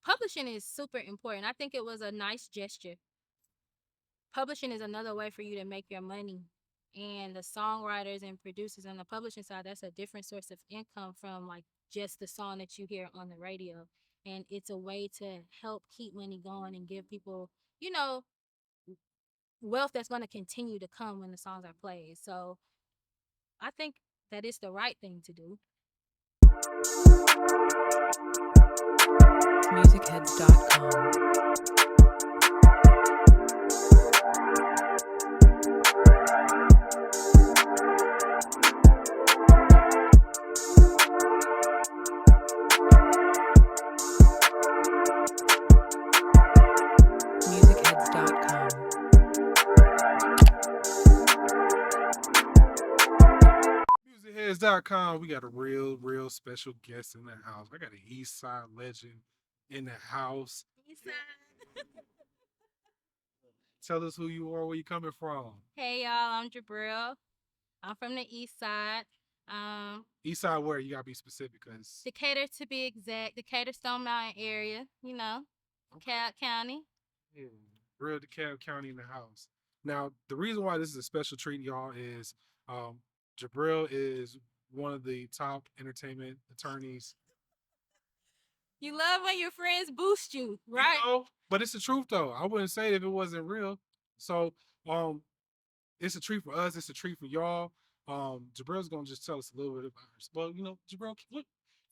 publishing is super important. I think it was a nice gesture. Publishing is another way for you to make your money. And the songwriters and producers on the publishing side, that's a different source of income from like just the song that you hear on the radio. And it's a way to help keep money going and give people, you know, wealth that's going to continue to come when the songs are played. So I think that is the right thing to do. MUZICheads.com. MUZICheads.com. MUZICheads.com. We got a real special guest in the house. I got an East Side legend in the house. Tell us who you are, where you coming from. Hey y'all, I'm Jabreyl. I'm from the East Side. East Side where? You gotta be specific, cause Decatur to be exact, Decatur Stone Mountain area, you know, DeKalb County. yeah, real DeKalb County in the house. Now, the reason why this is a special treat, y'all, is Jabreyl is one of the top entertainment attorneys. You love when your friends boost you, right? You know, but it's the truth though. I wouldn't say it if it wasn't real. So, it's a treat for us. It's a treat for y'all. Jabryl's gonna just tell us a little bit about her. Well, you know, Jabreyl,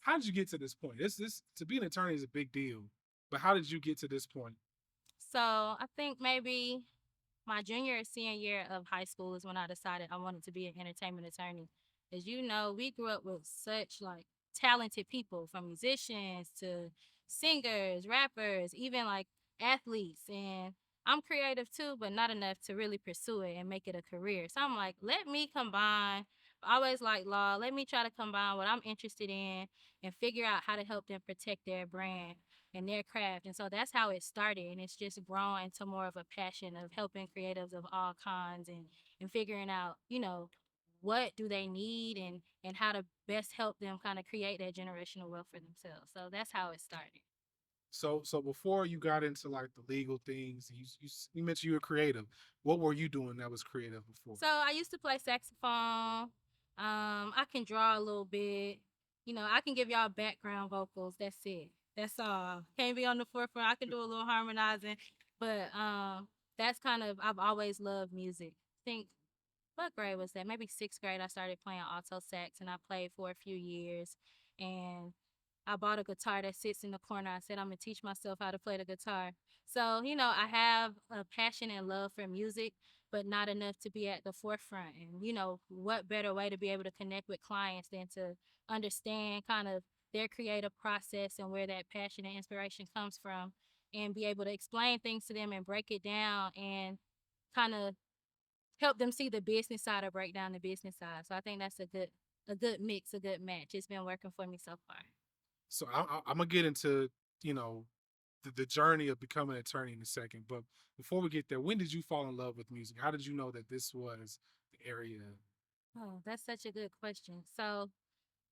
how did you get to this point? This to be an attorney is a big deal, but how did you get to this point? So I think maybe my junior or senior year of high school is when I decided I wanted to be an entertainment attorney. As you know, we grew up with such like talented people, from musicians to singers, rappers, even like athletes. And I'm creative too, but not enough to really pursue it and make it a career. So I'm like, let me combine. I always like law. Let me try to combine what I'm interested in and figure out how to help them protect their brand and their craft. And so that's how it started. And it's just grown into more of a passion of helping creatives of all kinds and figuring out, you know, what do they need and how to best help them kind of create that generational wealth for themselves. So that's how it started. So before you got into like the legal things, you mentioned you were creative. What were you doing that was creative before? So I used to play saxophone. I can draw a little bit. You know, I can give y'all background vocals. That's it. That's all. Can't be on the forefront. I can do a little harmonizing, but that's kind of, I've always loved music. I think, what grade was that? Maybe sixth grade. I started playing alto sax, and I played for a few years. And I bought a guitar that sits in the corner. I said I'm gonna teach myself how to play the guitar. So, you know, I have a passion and love for music, but not enough to be at the forefront. And, you know, what better way to be able to connect with clients than to understand kind of their creative process and where that passion and inspiration comes from, and be able to explain things to them and break it down and kind of help them see the business side or break down the business side. So I think that's a good mix, a good match. It's been working for me so far. So I'm gonna get into you know the journey of becoming an attorney in a second. But before we get there, when did you fall in love with music? How did you know that this was the area? Oh, that's such a good question. So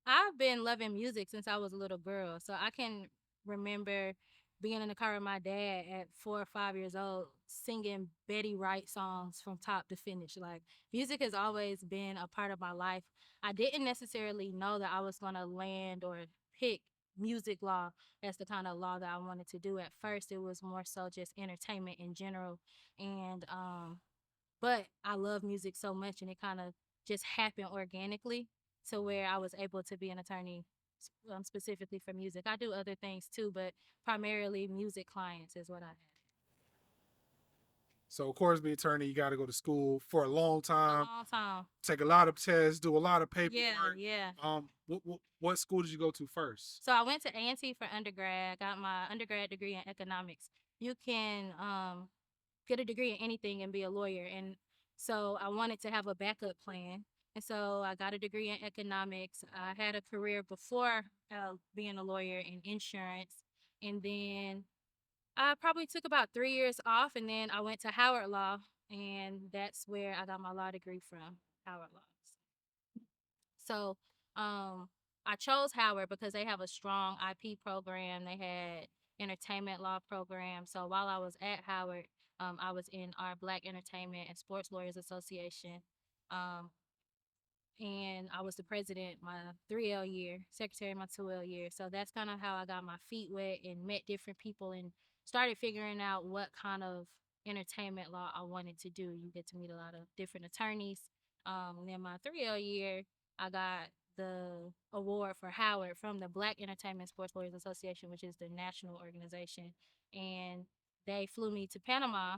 I've been loving music since I was a little girl. So I can remember being in the car with my dad at 4 or 5 years old, singing Betty Wright songs from top to finish. Like, music has always been a part of my life. I didn't necessarily know that I was going to land or pick music law as the kind of law that I wanted to do. At first, it was more so just entertainment in general. And, but I love music so much, and it kind of just happened organically to where I was able to be an attorney specifically for music. I do other things too, but primarily music clients is what I had. So of course, be attorney, you got to go to school for a long A time, long time. take a lot of tests, do a lot of paperwork. Yeah. What school did you go to first? So I went to A&T for undergrad. Got my undergrad degree in economics. You can get a degree in anything and be a lawyer. And so I wanted to have a backup plan. And so I got a degree in economics. I had a career before being a lawyer in insurance. And then I probably took about 3 years off, and then I went to Howard Law, and that's where I got my law degree from, Howard Law. So I chose Howard because they have a strong IP program. They had entertainment law program. So while I was at Howard, I was in our Black Entertainment and Sports Lawyers Association. Um, and I was the president my 3L year, secretary my 2L year. So that's kind of how I got my feet wet and met different people and started figuring out what kind of entertainment law I wanted to do. You get to meet a lot of different attorneys. And then my 3L year, I got the award for Howard from the Black Entertainment Sports Lawyers Association, which is the national organization. And they flew me to Panama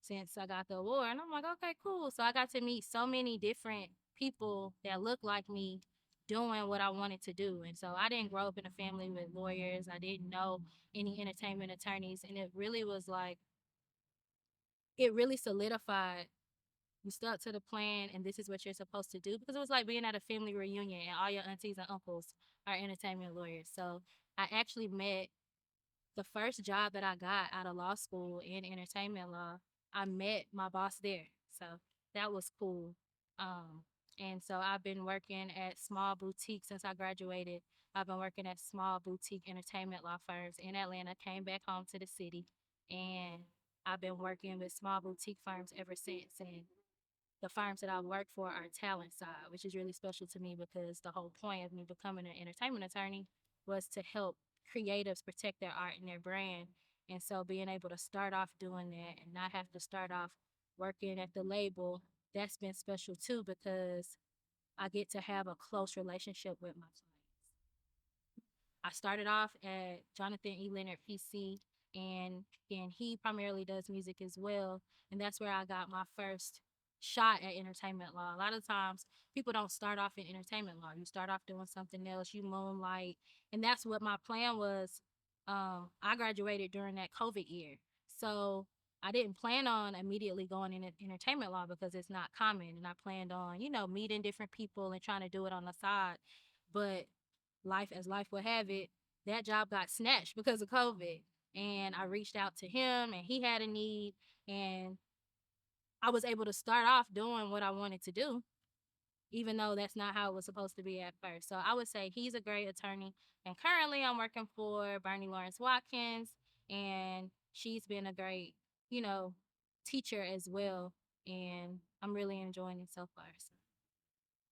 since I got the award. And I'm like, okay, cool. So I got to meet so many different people that look like me doing what I wanted to do. And so I didn't grow up in a family with lawyers. I didn't know any entertainment attorneys. And it really was like, it really solidified. You stuck to the plan and this is what you're supposed to do. Because it was like being at a family reunion and all your aunties and uncles are entertainment lawyers. So I actually met the first job that I got out of law school in entertainment law. I met my boss there. So that was cool. Um, and so I've been working at small boutiques since I graduated. I've been working at small boutique entertainment law firms in Atlanta, came back home to the city, and I've been working with small boutique firms ever since. And the firms that I work for are talent side, which is really special to me because the whole point of me becoming an entertainment attorney was to help creatives protect their art and their brand. And so being able to start off doing that and not have to start off working at the label, that's been special too because I get to have a close relationship with my clients. I started off at Jonathan E Leonard PC, and he primarily does music as well. And that's where I got my first shot at entertainment law. A lot of times people don't start off in entertainment law. You start off doing something else, you moonlight. And that's what my plan was. I graduated during that COVID year. So I didn't plan on immediately going in entertainment law because it's not common. And I planned on, meeting different people and trying to do it on the side. But life as life would have it, that job got snatched because of COVID. And I reached out to him and he had a need and I was able to start off doing what I wanted to do, even though that's not how it was supposed to be at first. So I would say he's a great attorney. And currently I'm working for Bernie Lawrence Watkins and she's been a great, you know, teacher as well. And I'm really enjoying it so far. So.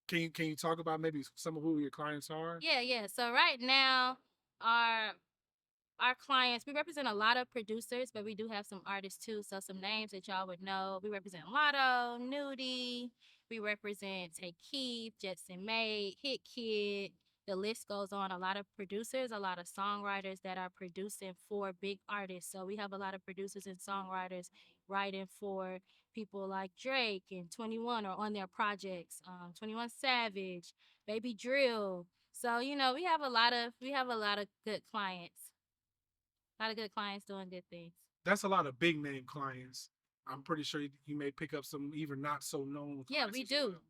Can you talk about maybe some of who your clients are? Yeah. So right now, our clients, we represent a lot of producers, but we do have some artists too. So some names that y'all would know. We represent Lotto, Nudie. We represent Take Keith, Jetson Maid, Hit Kid. The list goes on. A lot of producers, a lot of songwriters that are producing for big artists. So we have a lot of producers and songwriters writing for people like Drake and 21 or on their projects. 21 Savage, Baby Drill. So we have a lot of good clients. A lot of good clients doing good things. That's a lot of big name clients. I'm pretty sure you may pick up some even not so known. Yeah, we do. Well.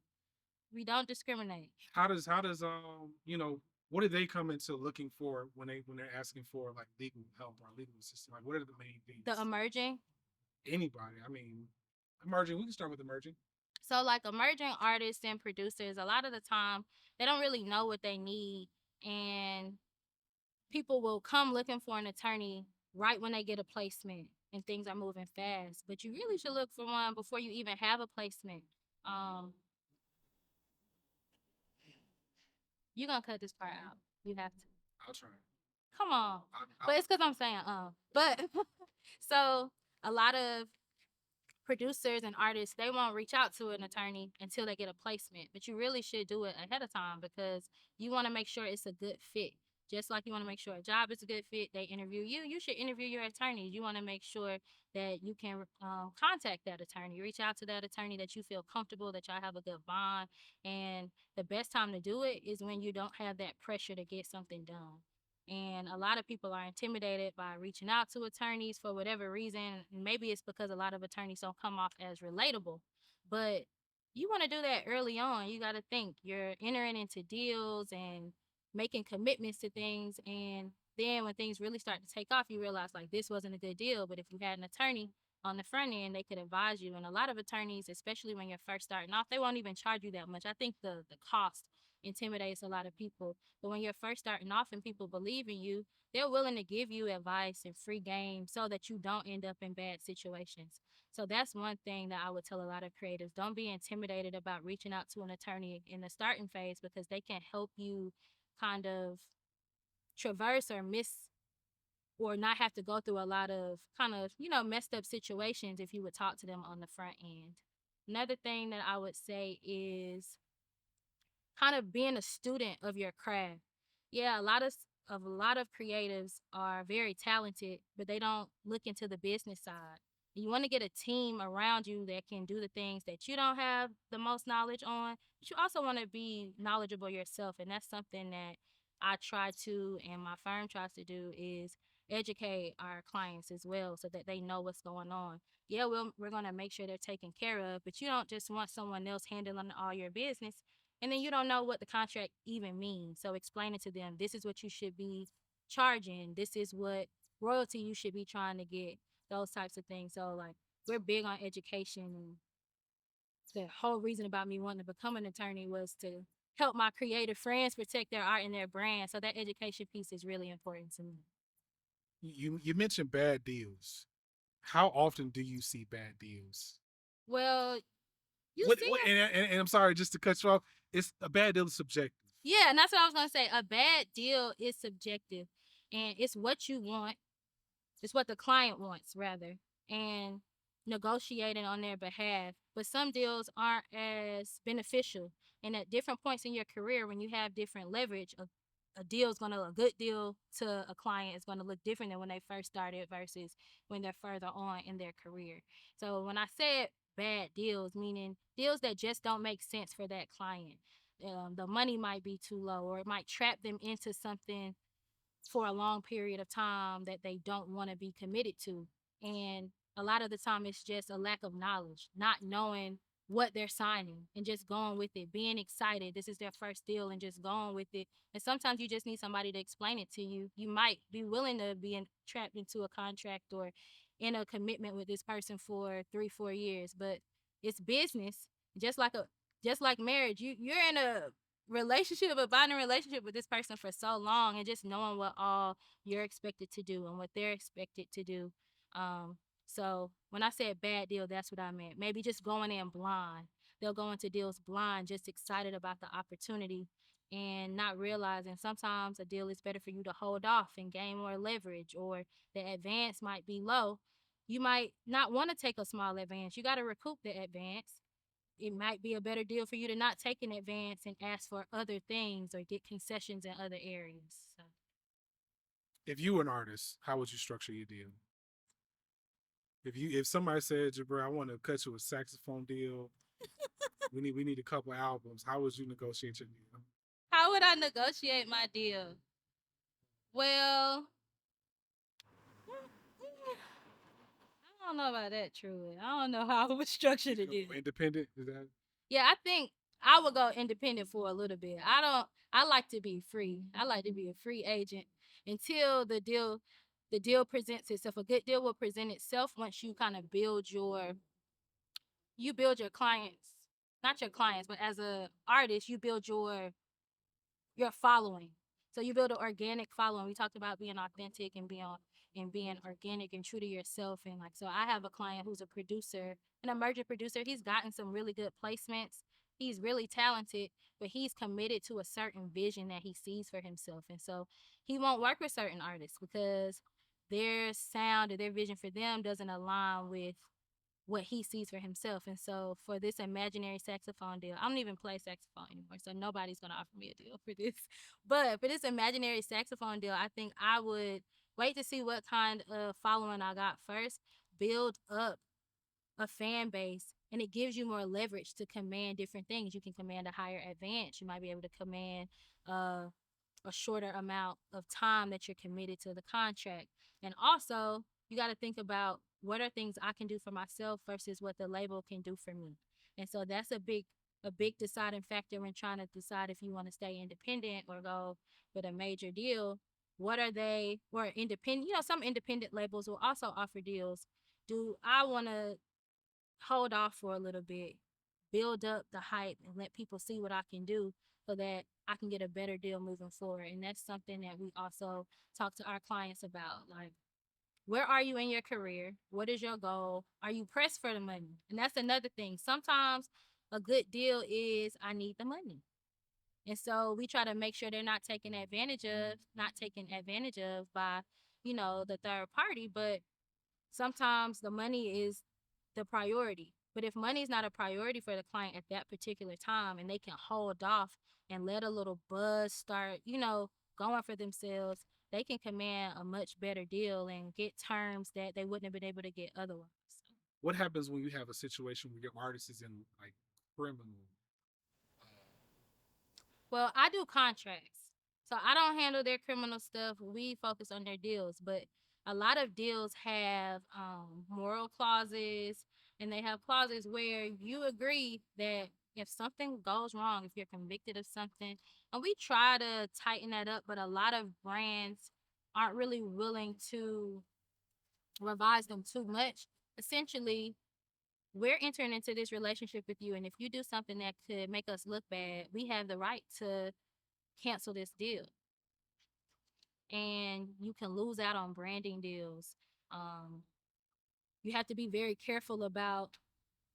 We don't discriminate. How does what do they come into looking for when they're asking for like legal help or legal assistance? Like what are the main things? The emerging. Anybody. I mean, emerging. We can start with emerging. So like emerging artists and producers, a lot of the time they don't really know what they need, and people will come looking for an attorney right when they get a placement and things are moving fast. But you really should look for one before you even have a placement. You're gonna cut this part out. You have to. I'll try. Come on. But it's because I'm saying But so a lot of producers and artists, they won't reach out to an attorney until they get a placement. But you really should do it ahead of time because you want to make sure it's a good fit. Just like you want to make sure a job is a good fit, they interview you. You should interview your attorney. You want to make sure that you can contact that attorney. Reach out to that attorney that you feel comfortable, that y'all have a good bond. And the best time to do it is when you don't have that pressure to get something done. And a lot of people are intimidated by reaching out to attorneys for whatever reason. Maybe it's because a lot of attorneys don't come off as relatable. But you want to do that early on. You got to think you're entering into deals and making commitments to things, and then when things really start to take off, you realize like this wasn't a good deal. But if you had an attorney on the front end, they could advise you. And a lot of attorneys, especially when you're first starting off, they won't even charge you that much. I think the cost intimidates a lot of people. But when you're first starting off and people believe in you, they're willing to give you advice and free game so that you don't end up in bad situations. So that's one thing that I would tell a lot of creatives. Don't be intimidated about reaching out to an attorney in the starting phase, because they can help you kind of traverse or miss or not have to go through a lot of kind of, messed up situations if you would talk to them on the front end. Another thing that I would say is kind of being a student of your craft. Yeah, a lot of creatives are very talented, but they don't look into the business side. You want to get a team around you that can do the things that you don't have the most knowledge on, but you also want to be knowledgeable yourself, and that's something that I try to, and my firm tries to do, is educate our clients as well so that they know what's going on. Yeah, we're going to make sure they're taken care of, but you don't just want someone else handling all your business and then you don't know what the contract even means. So explaining to them, this is what you should be charging, this is what royalty you should be trying to get, those types of things. So like we're big on education, and the whole reason about me wanting to become an attorney was to help my creative friends protect their art and their brand. So that education piece is really important to me. You mentioned bad deals. How often do you see bad deals? Well, you What, see what it. and I'm sorry just to cut you off. It's a bad deal is subjective. Yeah, and that's what I was gonna say. A bad deal is subjective, and it's what you want. It's what the client wants, rather, and negotiating on their behalf. But some deals aren't as beneficial. And at different points in your career, when you have different leverage, a good deal to a client is gonna look different than when they first started versus when they're further on in their career. So when I said bad deals, meaning deals that just don't make sense for that client. The money might be too low, or it might trap them into something for a long period of time that they don't want to be committed to. And a lot of the time, it's just a lack of knowledge, not knowing what they're signing and just going with it, being excited. This is their first deal and just going with it. And sometimes you just need somebody to explain it to you. You might be willing to be trapped into a contract or in a commitment with this person for 3-4 years, but it's business. Just like a just like marriage, you're in a a bonding relationship with this person for so long, and just knowing what all you're expected to do and what they're expected to do. Um, so when I said bad deal, that's what I meant. Maybe just going in blind. They'll go into deals blind, just excited about the opportunity and not realizing sometimes a deal is better for you to hold off and gain more leverage, or the advance might be low. You might not want to take a small advance. You got to recoup the advance. It might be a better deal for you to not take an advance and ask for other things or get concessions in other areas. So. If you were an artist, how would you structure your deal? If somebody said, Jabreyl, I want to cut you a saxophone deal, we need a couple albums, how would you negotiate your deal? How would I negotiate my deal? Well, I don't know about that, truly. I don't know how I would structure the deal. Independent? Is that? Yeah, I think I would go independent for a little bit. I like to be free. I like to be a free agent until the deal presents itself. A good deal will present itself once you kind of build your clients, not your clients, but as a artist, you build your following. So you build an organic following. We talked about being authentic and being organic and true to yourself. And like, so I have a client who's a producer, an emerging producer. He's gotten some really good placements. He's really talented, but he's committed to a certain vision that he sees for himself. And so he won't work with certain artists because their sound or their vision for them doesn't align with what he sees for himself. And so for this imaginary saxophone deal, I don't even play saxophone anymore, so nobody's gonna offer me a deal for this. But for this imaginary saxophone deal, I think I would wait to see what kind of following I got first, build up a fan base, and it gives you more leverage to command different things. You can command a higher advance. You might be able to command uh a shorter amount of time that you're committed to the contract. And also, you got to think about what are things I can do for myself versus what the label can do for me. And so that's a big deciding factor when trying to decide if you want to stay independent or go with a major deal. What are they, or independent, some independent labels will also offer deals. Do I want to hold off for a little bit, build up the hype and let people see what I can do so that I can get a better deal moving forward. And that's something that we also talk to our clients about. Like, where are you in your career? What is your goal? Are you pressed for the money? And that's another thing. Sometimes a good deal is I need the money. And so we try to make sure they're not taken advantage of by, the third party. But sometimes the money is the priority. But if money is not a priority for the client at that particular time and they can hold off and let a little buzz start, going for themselves, they can command a much better deal and get terms that they wouldn't have been able to get otherwise. What happens when you have a situation where your artist is in like criminal? Well, I do contracts. So I don't handle their criminal stuff. We focus on their deals. But a lot of deals have moral clauses, and they have clauses where you agree that if something goes wrong, if you're convicted of something, and we try to tighten that up, but a lot of brands aren't really willing to revise them too much. Essentially, we're entering into this relationship with you, and if you do something that could make us look bad, we have the right to cancel this deal. And you can lose out on branding deals. Um, you have to be very careful about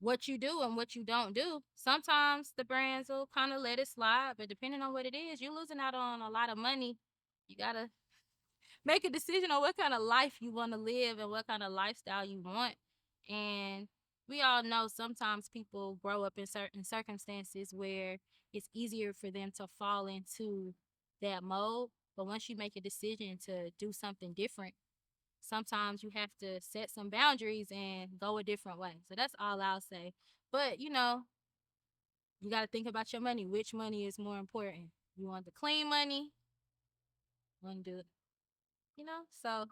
what you do and what you don't do. Sometimes the brands will kind of let it slide, but depending on what it is, you're losing out on a lot of money. You gotta make a decision on what kind of life you want to live and what kind of lifestyle you want. And we all know sometimes people grow up in certain circumstances where it's easier for them to fall into that mode. But once you make a decision to do something different, sometimes you have to set some boundaries and go a different way. So that's all I'll say. But, you got to think about your money. Which money is more important? You want the clean money? Want to do it? So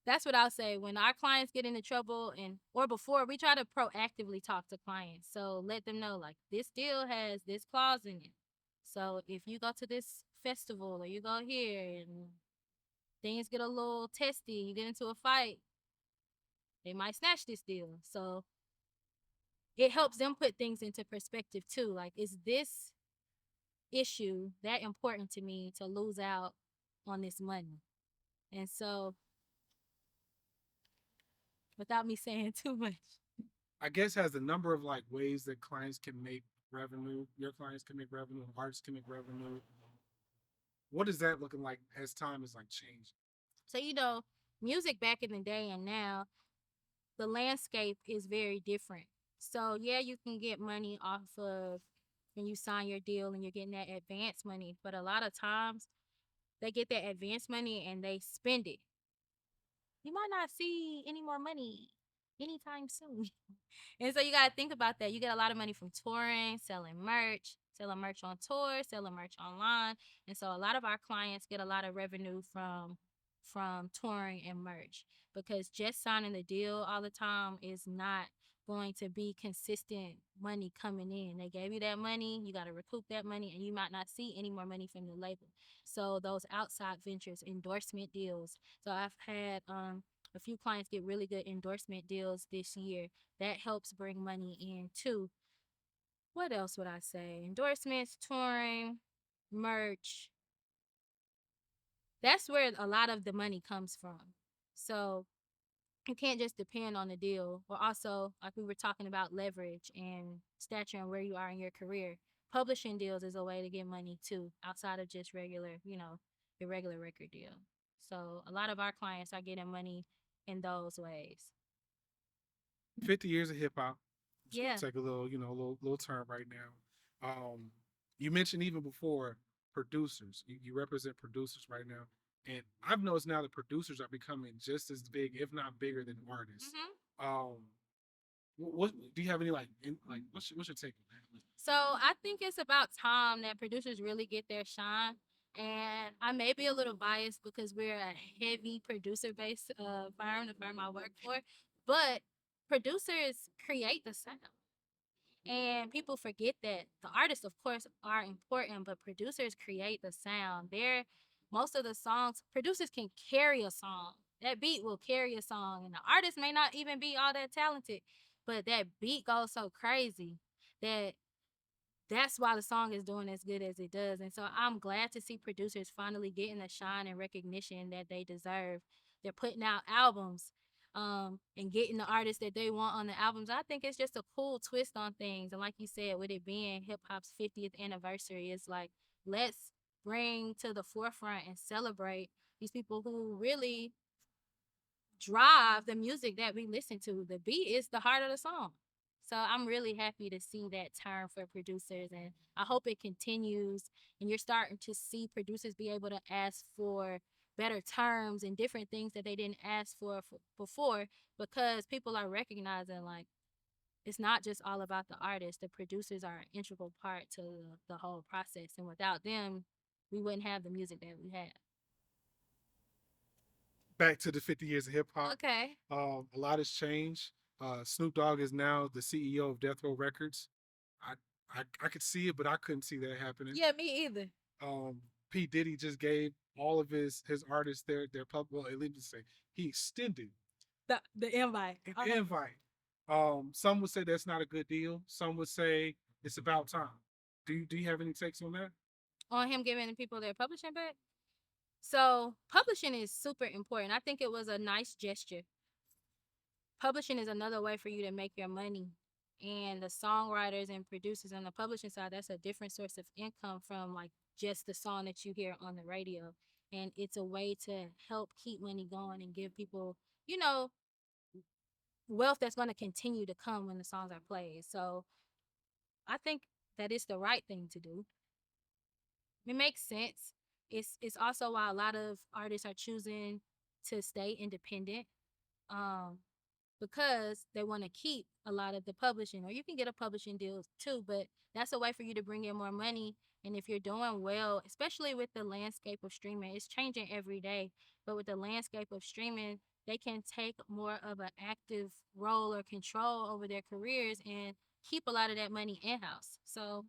that's what I'll say. When our clients get into trouble or before, we try to proactively talk to clients. So let them know, like, this deal has this clause in it. So if you go to this festival or you go here and things get a little testy, you get into a fight, they might snatch this deal. So it helps them put things into perspective too. Like, is this issue that important to me to lose out on this money? And so, without me saying too much, I guess has a number of like ways that clients can make revenue. Your clients can make revenue, and artists can make revenue. What is that looking like as time is like changed? so music back in the day and now, the landscape is very different. So yeah, you can get money off of when you sign your deal and you're getting that advance money, but a lot of times they get that advance money and they spend it. You might not see any more money anytime soon. And so you got to think about that. You get a lot of money from touring, selling merch on tour, selling merch online. And so a lot of our clients get a lot of revenue from touring and merch, because just signing the deal all the time is not going to be consistent money coming in. They gave you that money, you got to recoup that money, and you might not see any more money from the label. So those outside ventures, endorsement deals. So I've had a few clients get really good endorsement deals this year. That helps bring money in too. What else would I say? Endorsements, touring, merch. That's where a lot of the money comes from. So you can't just depend on the deal. Or also, like we were talking about, leverage and stature and where you are in your career. Publishing deals is a way to get money too, outside of just regular, your regular record deal. So a lot of our clients are getting money in those ways. 50 years of hip hop. Yeah. Take a little, little turn right now. You mentioned even before producers. You represent producers right now, and I've noticed now that producers are becoming just as big, if not bigger, than artists. Mm-hmm. What do you have any what's your take on that? So I think it's about time that producers really get their shine. And I may be a little biased because we're a heavy producer based firm, the firm I work for. But producers create the sound. And people forget that the artists, of course, are important, but producers create the sound. Most of the songs, producers can carry a song. That beat will carry a song. And the artist may not even be all that talented, but that beat goes so crazy that that's why the song is doing as good as it does. And so I'm glad to see producers finally getting the shine and recognition that they deserve. They're putting out albums, and getting the artists that they want on the albums. I think it's just a cool twist on things. And like you said, with it being hip hop's 50th anniversary, it's like, let's bring to the forefront and celebrate these people who really drive the music that we listen to. The beat is the heart of the song. So I'm really happy to see that turn for producers, and I hope it continues. And you're starting to see producers be able to ask for better terms and different things that they didn't ask for before, because people are recognizing, like, it's not just all about the artist. The producers are an integral part to the whole process, and without them, we wouldn't have the music that we have. Back to the 50 years of hip hop. Okay. A lot has changed. Snoop Dogg is now the CEO of Death Row Records. I, I could see it, but I couldn't see that happening. Yeah, me either. P Diddy just gave all of his artists their public. Well, at least say he extended The invite. an invite. Some would say that's not a good deal. Some would say it's about time. Do you have any takes on that? On him giving people their publishing back. So publishing is super important. I think it was a nice gesture. Publishing is another way for you to make your money. And the songwriters and producers on the publishing side, that's a different source of income from like just the song that you hear on the radio. And it's a way to help keep money going and give people, you know, wealth that's going to continue to come when the songs are played. So I think that is the right thing to do. It makes sense. It's also why a lot of artists are choosing to stay independent, um, because they want to keep a lot of the publishing. Or you can get a publishing deal too, but that's a way for you to bring in more money. And if you're doing well, especially with the landscape of streaming, it's changing every day. But with the landscape of streaming, they can take more of an active role or control over their careers and keep a lot of that money in house. So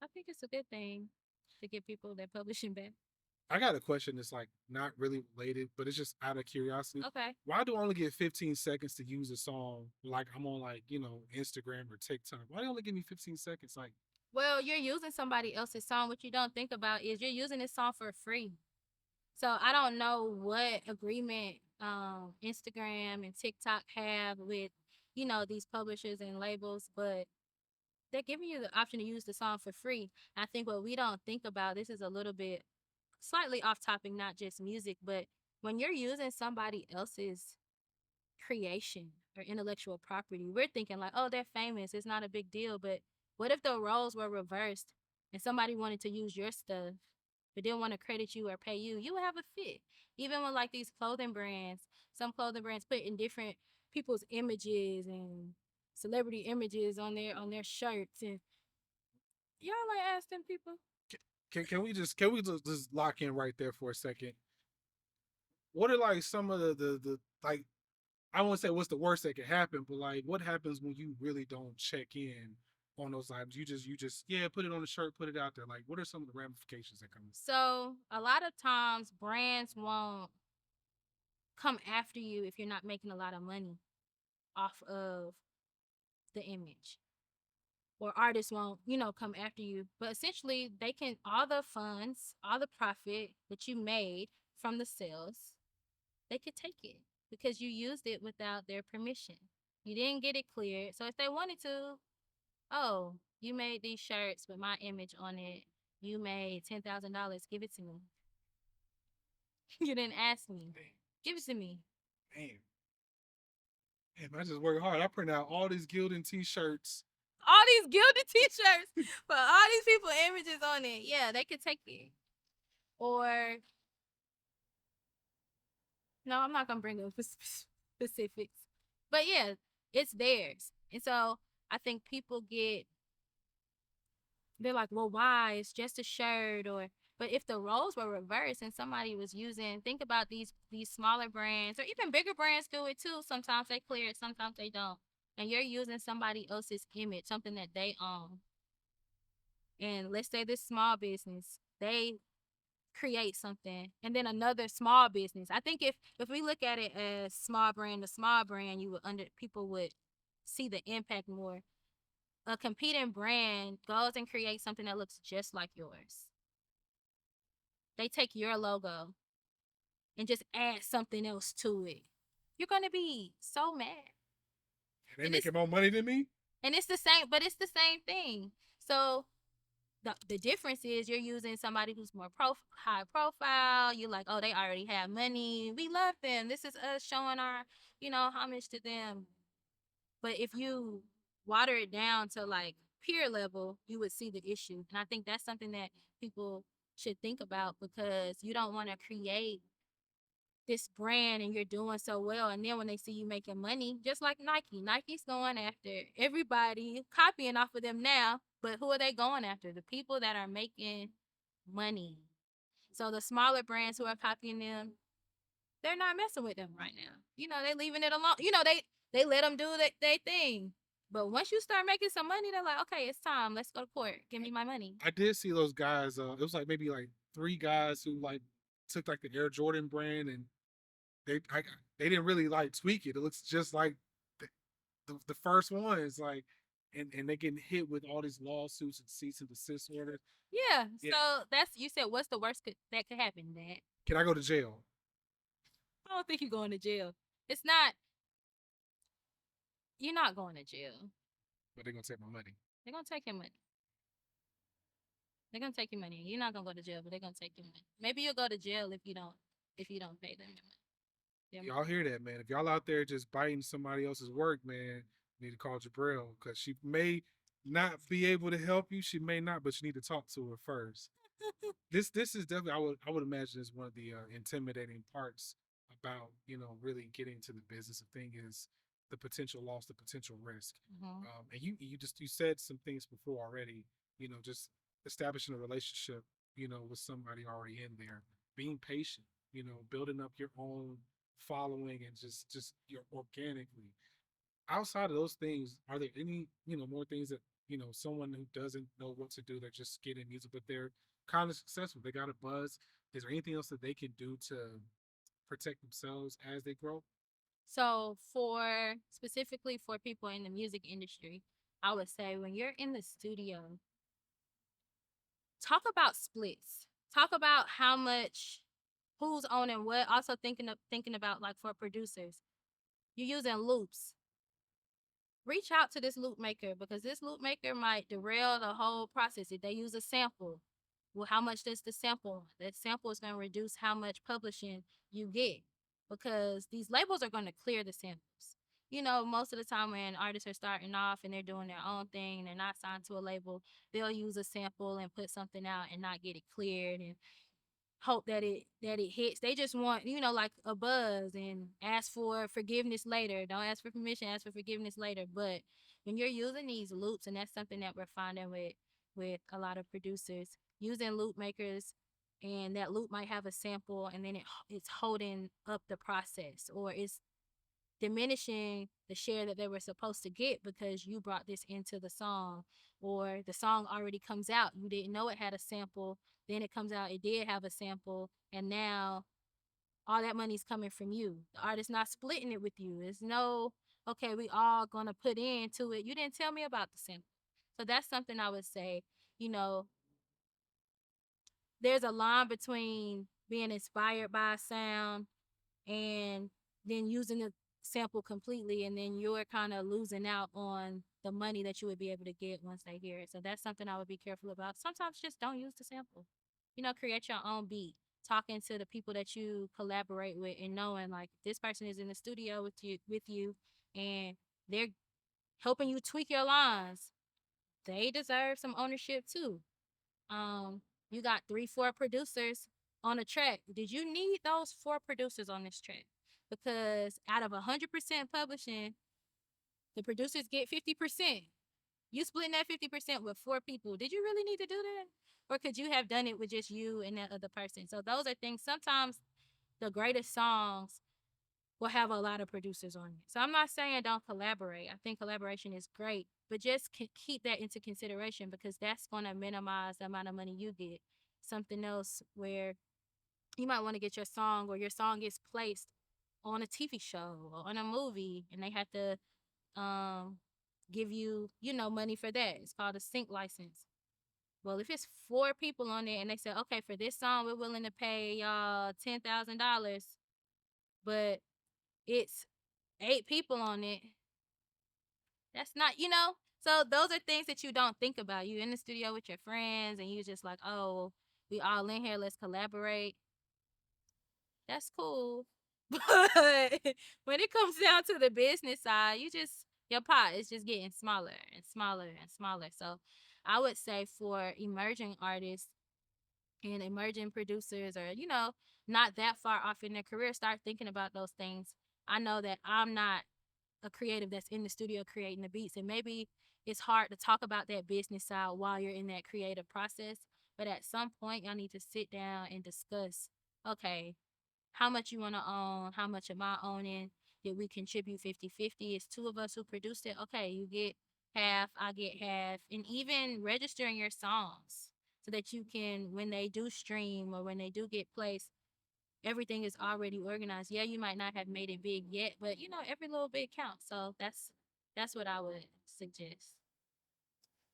I think it's a good thing to get people their publishing back. I got a question that's like not really related, but it's just out of curiosity. Okay. Why do I only get 15 seconds to use a song? Like I'm on like, Instagram or TikTok. Why do you only give me 15 seconds? Like, Well, you're using somebody else's song. What you don't think about is you're using this song for free. So I don't know what agreement Instagram and TikTok have with, these publishers and labels, but they're giving you the option to use the song for free. I think what we don't think about, this is a little bit slightly off topic, not just music, but when you're using somebody else's creation or intellectual property, we're thinking like, oh, they're famous, it's not a big deal. But what if the roles were reversed and somebody wanted to use your stuff but didn't want to credit you or pay you? You would have a fit. Even with like these clothing brands, some clothing brands put in different people's images and celebrity images on their shirts, and y'all like ask them people. can we just lock in right there for a second? What are like some of the like, I won't say what's the worst that could happen, but like what happens when you really don't check in on those items? You just yeah, put it on the shirt, put it out there. Like what are some of the ramifications that come? So a lot of times brands won't come after you if you're not making a lot of money off of the image. Or artists won't, come after you. But essentially they can, all the funds, all the profit that you made from the sales, they could take it because you used it without their permission. You didn't get it cleared. So if they wanted to, oh, you made these shirts with my image on it. You made $10,000. Give it to me. You didn't ask me. Give it to me. Damn. Damn, I just work hard. I print out all these Gildan t-shirts. All these gilded t-shirts for all these people images on it. Yeah, they could take it. Or no, I'm not gonna bring up specifics. But yeah, it's theirs. And so I think people they're like, well, why? It's just a shirt. Or but if the roles were reversed and somebody was using, think about these smaller brands or even bigger brands do it too. Sometimes they clear it, sometimes they don't. And you're using somebody else's image, something that they own. And let's say this small business, they create something, and then another small business. I think if we look at it as small brand to small brand, people would see the impact more. a competing brand goes and creates something that looks just like yours, they take your logo and just add something else to it, you're gonna be so mad. And they And it's making more money than me. and it's the same, but it's the same thing. So the difference is you're using somebody who's more high profile. You're like, oh, they already have money. We love them. This is us showing our, homage to them. But if you water it down to like peer level, you would see the issue. And I think that's something that people should think about, because you don't want to create this brand and you're doing so well, and then when they see you making money, just like Nike's going after everybody, copying off of them now, but who are they going after? The people that are making money. So the smaller brands who are copying them, they're not messing with them right now. They leaving it alone. They let them do their thing. But once you start making some money, they're like, okay, it's time. Let's go to court. Give me my money. I did see those guys. It was like maybe like 3 guys who like took like the Air Jordan brand, and they didn't really like tweak it. It looks just like the first one. It's like, and they getting hit with all these lawsuits and cease and desist orders. Yeah. Yeah. So you said, what's the worst that could happen, Dad? Can I go to jail? I don't think you're going to jail. It's not. You're not going to jail. But they're gonna take my money. They're gonna take your money. They're gonna take your money. You're not gonna go to jail, but they're gonna take your money. Maybe you'll go to jail if you don't pay them your money. Y'all hear that, man? If y'all out there just biting somebody else's work, man, you need to call Jabreyl, because she may not be able to help you. She may not, but you need to talk to her first. This is definitely, I would imagine, is one of the intimidating parts about really getting into the business of thing, is the potential loss, the potential risk. And you said some things before already. Just establishing a relationship, with somebody already in there, being patient, building up your own following, and just your organically. Outside of those things, are there any more things that someone who doesn't know what to do, they're just getting music, but they're kind of successful, they got a buzz? Is there anything else that they can do to protect themselves as they grow? So specifically for people in the music industry, I would say when you're in the studio, talk about splits. Talk about how much, who's owning what. Also thinking about, like, for producers, you're using loops. Reach out to this loop maker, because this loop maker might derail the whole process. If they use a sample, well, how much does the sample? That sample is going to reduce how much publishing you get, because these labels are going to clear the samples. Most of the time when artists are starting off and they're doing their own thing and they're not signed to a label, they'll use a sample and put something out and not get it cleared and hope that it hits. They just want, like a buzz, and ask for forgiveness later. Don't ask for permission, ask for forgiveness later. But when you're using these loops, and that's something that we're finding with a lot of producers, using loop makers, and that loop might have a sample, and then it's holding up the process, or it's diminishing the share that they were supposed to get because you brought this into the song, or the song already comes out, you didn't know it had a sample, then it comes out, it did have a sample, and now all that money's coming from you. The artist not splitting it with you. There's no, okay, we all gonna put into it. You didn't tell me about the sample. So that's something I would say. There's a line between being inspired by a sound and then using the sample completely, and then you're kind of losing out on the money that you would be able to get once they hear it. So that's something I would be careful about. Sometimes just don't use the sample. Create your own beat. Talking to the people that you collaborate with, and knowing, like, this person is in the studio with you, and they're helping you tweak your lines. They deserve some ownership too. You got 3-4 producers on a track. Did you need those 4 producers on this track? Because out of 100% publishing, the producers get 50%. You splitting that 50% with 4 people. Did you really need to do that? Or could you have done it with just you and that other person? So those are things. Sometimes the greatest songs will have a lot of producers on it. So I'm not saying don't collaborate. I think collaboration is great, but just keep that into consideration, because that's going to minimize the amount of money you get. Something else where you might want to get your song, or your song gets placed on a TV show or on a movie, and they have to give you, money for that. It's called a sync license. Well, if it's 4 people on there and they say, okay, for this song, we're willing to pay y'all $10,000, but it's 8 people on it, that's not. So those are things that you don't think about. You in the studio with your friends and you just like, oh, we all in here, let's collaborate. That's cool. But when it comes down to the business side, your pot is just getting smaller and smaller and smaller. So I would say for emerging artists and emerging producers or, not that far off in their career, start thinking about those things. I know that I'm not a creative that's in the studio creating the beats. And maybe it's hard to talk about that business side while you're in that creative process. But at some point, y'all need to sit down and discuss, okay, how much you want to own, how much am I owning? Did we contribute 50-50? It's two of us who produced it. Okay, you get half, I get half. And even registering your songs so that you can, when they do stream or when they do get placed, everything is already organized. Yeah, you might not have made it big yet, but every little bit counts. So that's what I would suggest.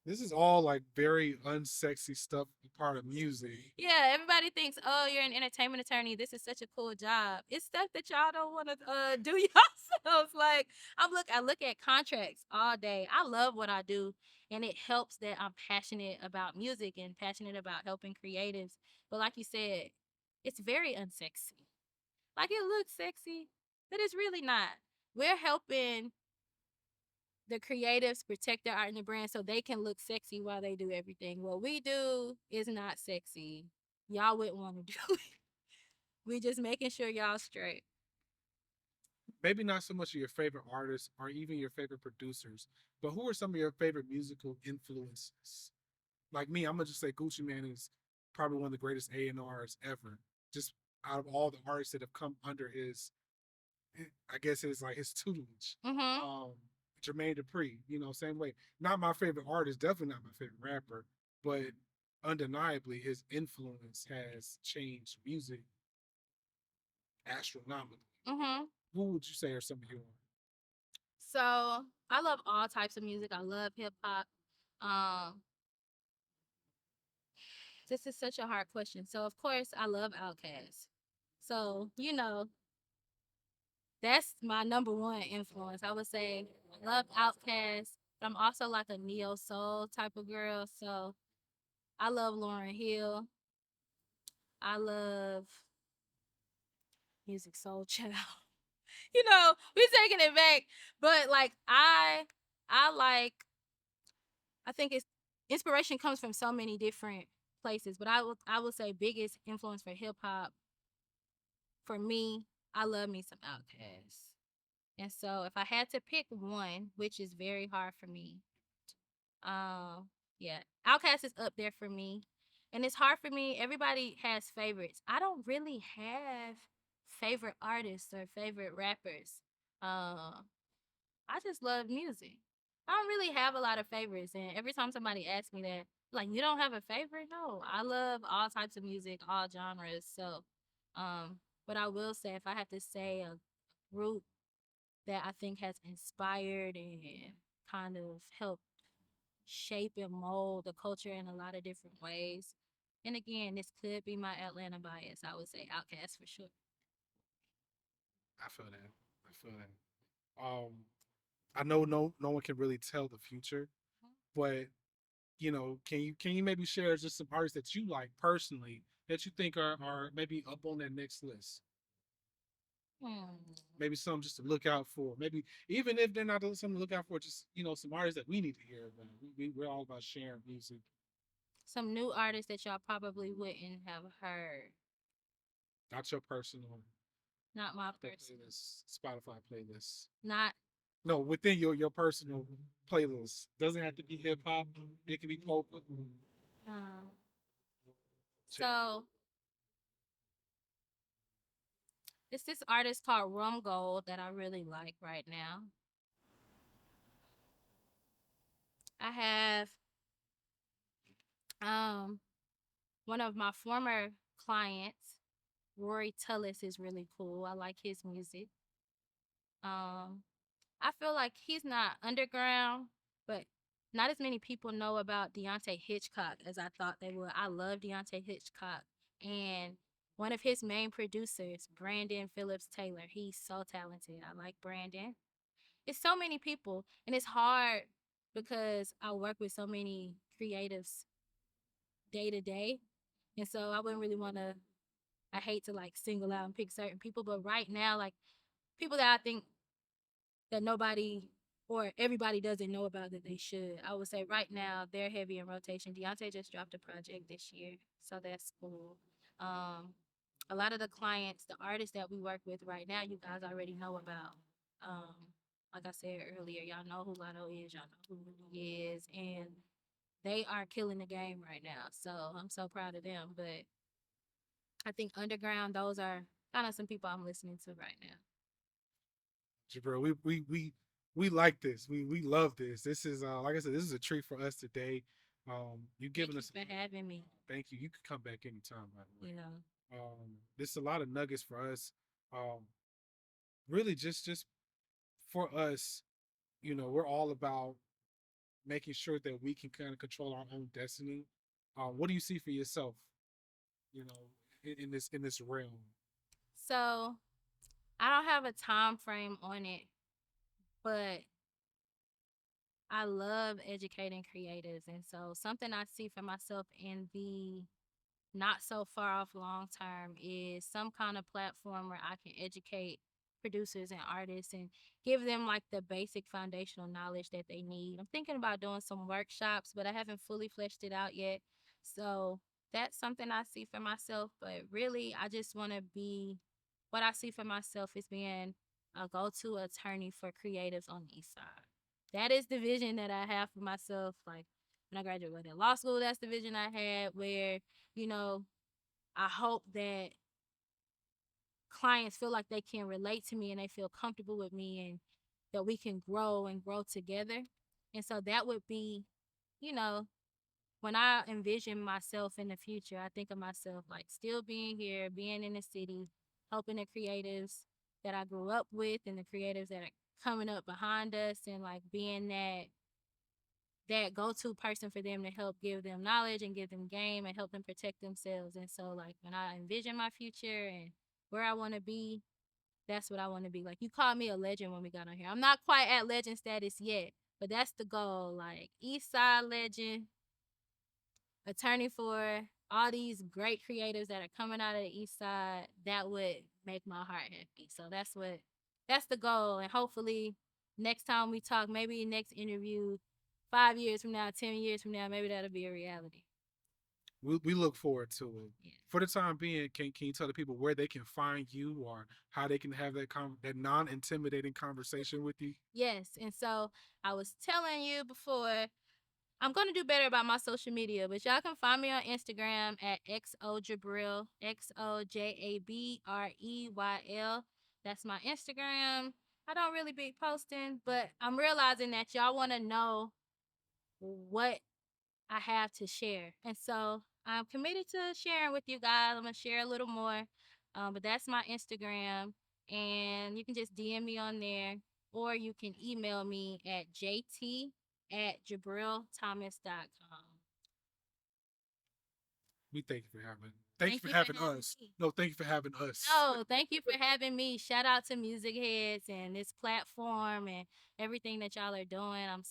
This is all like very unsexy stuff, part of music. Yeah, everybody thinks, oh, you're an entertainment attorney. This is such a cool job. It's stuff that y'all don't want to do yourselves. Like I look at contracts all day. I love what I do, and it helps that I'm passionate about music and passionate about helping creatives. But like you said, it's very unsexy. Like it looks sexy, but it's really not. We're helping the creatives protect their art and the brand so they can look sexy while they do everything. What we do is not sexy. Y'all wouldn't want to do it. We just making sure y'all straight. Maybe not so much of your favorite artists or even your favorite producers, but who are some of your favorite musical influences? Like me, I'm gonna just say Gucci Mane is probably one of the greatest A&Rs ever. Just out of all the artists that have come under I guess it's like his tutelage. Mm-hmm. Jermaine Dupri, same way. Not my favorite artist, definitely not my favorite rapper, but undeniably his influence has changed music astronomically. Mm-hmm. Who would you say are some of your? So I love all types of music. I love hip hop. Um, this is such a hard question. So of course I love Outkast. So that's my number one influence. I would say I love Outkast, but I'm also like a neo soul type of girl. So I love Lauryn Hill. I love Music Soul Child. We taking it back, but like I like. I think it's inspiration comes from so many different places, but I will say biggest influence for hip hop for me. I love me some Outkast. And so if I had to pick one, which is very hard for me, yeah, Outkast is up there for me. And it's hard for me. Everybody has favorites. I don't really have favorite artists or favorite rappers. I just love music. I don't really have a lot of favorites. And every time somebody asks me that, like, you don't have a favorite? No, I love all types of music, all genres. So, but I will say, if I have to say a group that I think has inspired and kind of helped shape and mold the culture in a lot of different ways. And again, this could be my Atlanta bias. I would say Outkast for sure. I feel that. I feel that. I know no one can really tell the future, but can you maybe share just some artists that you like personally that you think are maybe up on that next list? Hmm. Maybe some just to look out for. Maybe even if they're not something to look out for, just some artists that we need to hear about. We're all about sharing music. Some new artists that y'all probably wouldn't have heard. Not your personal Not my person. playlist, Spotify playlist. Not No, within your personal playlist. Doesn't have to be hip hop. It can be pop. um. So it's this artist called Rum Gold that I really like right now. I have um one of my former clients, Rory Tullis, is really cool. I like his music. Um I feel like he's not underground, but not as many people know about Deontay Hitchcock as I thought they would. I love Deontay Hitchcock, and one of his main producers, Brandon Phillips Taylor. He's so talented. I like Brandon. It's so many people, and it's hard because I work with so many creatives day to day, and so I wouldn't really want to. I hate to like single out and pick certain people, but right now, like people that I think that nobody or everybody doesn't know about that they should. I would say right now they're heavy in rotation. Deontay just dropped a project this year, so that's cool. Um, a lot of the clients, the artists that we work with right now, you guys already know about. Um, like I said earlier, y'all know who Lotto is, y'all know who Louis is, and they are killing the game right now. So I'm so proud of them. But I think underground, those are kind of some people I'm listening to right now. Jabril, we like this. We love this. This is like I said, this is a treat for us today. You Thank giving you us for having me. thank you. You can come back anytime, by the way. You know. This is a lot of nuggets for us. Um, really just for us, we're all about making sure that we can kind of control our own destiny. What do you see for yourself, in this realm? So I don't have a time frame on it, but I love educating creatives. And so something I see for myself in the not so far off long term is some kind of platform where I can educate producers and artists and give them like the basic foundational knowledge that they need. I'm thinking about doing some workshops, but I haven't fully fleshed it out yet. So that's something I see for myself. But really, I just want to be what I see for myself is being a go to attorney for creatives on the East Side. That is the vision that I have for myself. Like when I graduated law school, that's the vision I had where you know, I hope that clients feel like they can relate to me and they feel comfortable with me and that we can grow and grow together. And so that would be, you know, when I envision myself in the future, I think of myself like still being here, being in the city, helping the creatives that I grew up with and the creatives that are coming up behind us and like being that go-to person for them to help give them knowledge and give them game and help them protect themselves. And so like when I envision my future and where I want to be, that's what I want to be. Like you called me a legend when we got on here. I'm not quite at legend status yet, but that's the goal. Like East Side legend, attorney for all these great creatives that are coming out of the East Side. That would make my heart happy. So that's the goal. And hopefully next time we talk, maybe next interview, 5 years from now, 10 years from now, maybe that'll be a reality. We look forward to it. Yeah. For the time being, can you tell the people where they can find you or how they can have that non-intimidating conversation with you? Yes. And so I was telling you before, I'm going to do better about my social media, but y'all can find me on Instagram at XOJabreyl, XOJABREYL. That's my Instagram. I don't really be posting, but I'm realizing that y'all want to know what I have to share. And so I'm committed to sharing with you guys. I'm going to share a little more. But that's my Instagram. And you can just DM me on there or you can email me at jt@JabreylThomas.com. We thank you for having. Thank you Thank for you for having having us. me. No, thank you for having us. No, thank you for having me. Shout out to MUZIQ HEADz and this platform and everything that y'all are doing. I'm so